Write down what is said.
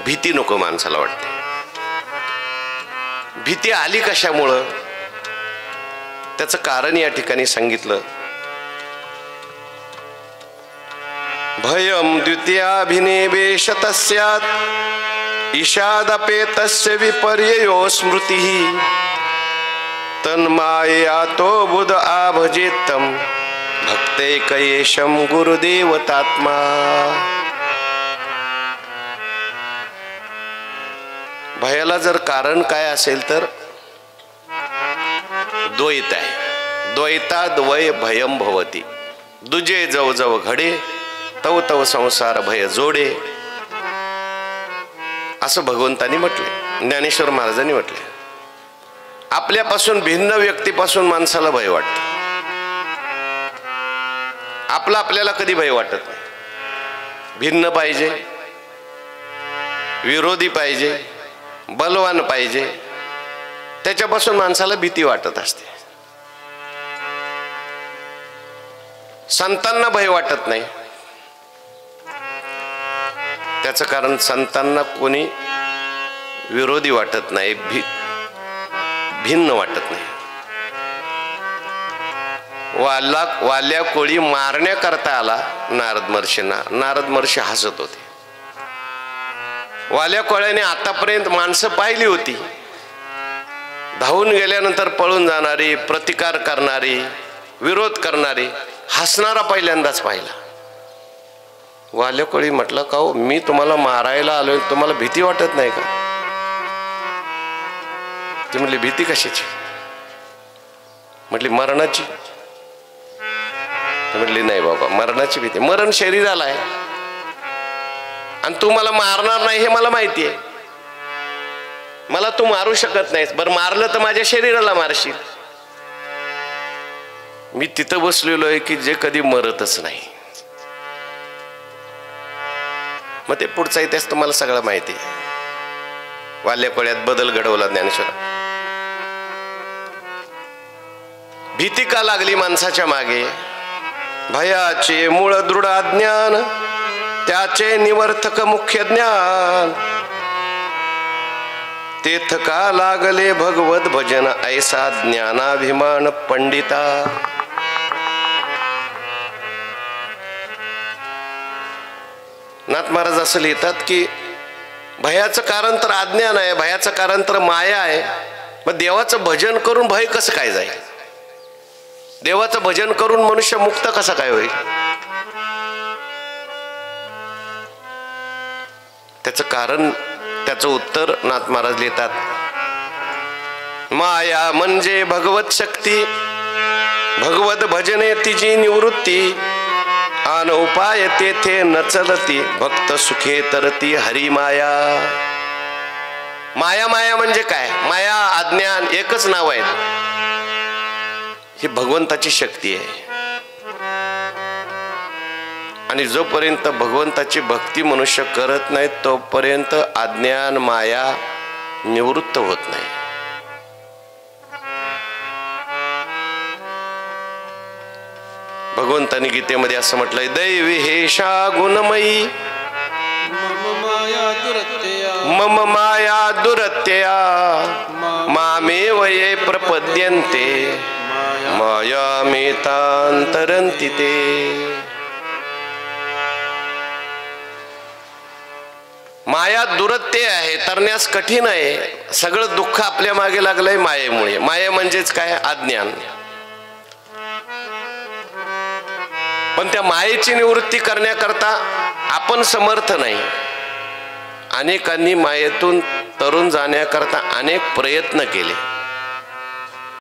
भीती नको माणसाला वाटते. भीती आली कशामुळं त्याचं कारण या ठिकाणी सांगितलं. भयम द्वितीयाभिनिवेशतस्यात् ईशादपेतस्य विपर्ययो स्मृतिः तन्माययातो बुध आभजेत्तं भक्तैकयेशं गुरुदेवतात्मा. भयाला जर कारण काय असेल तर द्वैत आहे. द्वैताद् वै भयम भवति. दुजे जव जव घडे तव तव संसार भय जोडे, असं भगवंतांनी म्हटले, ज्ञानेश्वर महाराजांनी म्हटले. आपल्यापासून भिन्न व्यक्तीपासून माणसाला भय वाटतं. आपल्याला कधी भय वाटत नाही. भिन्न पाहिजे, विरोधी पाहिजे, बलवान पाहिजे, त्याच्यापासून माणसाला भीती वाटत असते. संतांना भय वाटत नाही. त्याचं कारण संतांना कोणी विरोधी वाटत नाही, भिन्न वाटत नाही. वाल्या कोळी मारण्याकरता आला नारद महर्षींना. नारद महर्षी हसत होते. वाल्या कोळ्याने आतापर्यंत माणसं पाहिली होती, धावून गेल्यानंतर पळून जाणारी, प्रतिकार करणारी, विरोध करणारी. हसणारा पहिल्यांदाच पाहिला. वाल्या कोळी म्हटलं, का हो, मी तुम्हाला मारायला आलोय, तुम्हाला भीती वाटत नाही का? ती म्हटली, भीती कशाची? म्हटली, मरणाची. म्हटली, नाही बाबा, मरणाची भीती. मरण शरीराला आहे आणि तू मला मारणार नाही हे मला माहिती आहे. मला तू मारू शकत नाहीस. बरं, मारलं तर माझ्या शरीराला मारशील. मी तिथं बसलेलो आहे की जे कधी मरतच नाही. मग ते पुढचा इतिहास तुम्हाला सगळं माहिती आहे. वाल्या कोळ्यात बदल घडवला ज्ञानेश्वर. भीती का लागली माणसाच्या मागे? भयाचे मूळ दृढ अज्ञान, त्याचे निवर्तक मुख्य ज्ञान. तेथ का लागले भगवत भजन, ऐसा ज्ञानाभिमान पंडिता. नाथ महाराज असं लिहितात की भयाचं कारण तर अज्ञान आहे, भयाचं कारण तर माया आहे. मग देवाचं भजन करून भय कसं काय जाईल? देवाचं भजन करून मनुष्य मुक्त कसा काय होईल? त्याचं कारण, त्याचं उत्तर नाथ महाराज लिहितात. माया म्हणजे भगवत शक्ती, भगवत भजने तिची निवृत्ती. आन उपाय तेथे न चलती, भक्त सुखे तरती हरी माया. माया माया म्हणजे काय? माया अज्ञान एकच नाव आहे. ही भगवंताची शक्ती आहे. आणि जोपर्यंत भगवंताची भक्ती मनुष्य करत नाही तोपर्यंत अज्ञान माया निवृत्त होत नाही. भगवंतानी गीतेमध्ये असं म्हटलंय, दैवी हेषा गुणमयी मम माया दुरत्यया मामेव ये प्रपद्यन्ते मायामेतांतरन्ति ते. माया दुरत्य आहे, तरण्यास कठीण आहे. सगळं दुःख आपल्या मागे लागलंय मायेमुळे. माया म्हणजेच काय? अज्ञान. पण त्या मायेची निवृत्ती करण्याकरता आपण समर्थ नाही. अनेकांनी मायेतून तरुण जाण्याकरता अनेक प्रयत्न केले.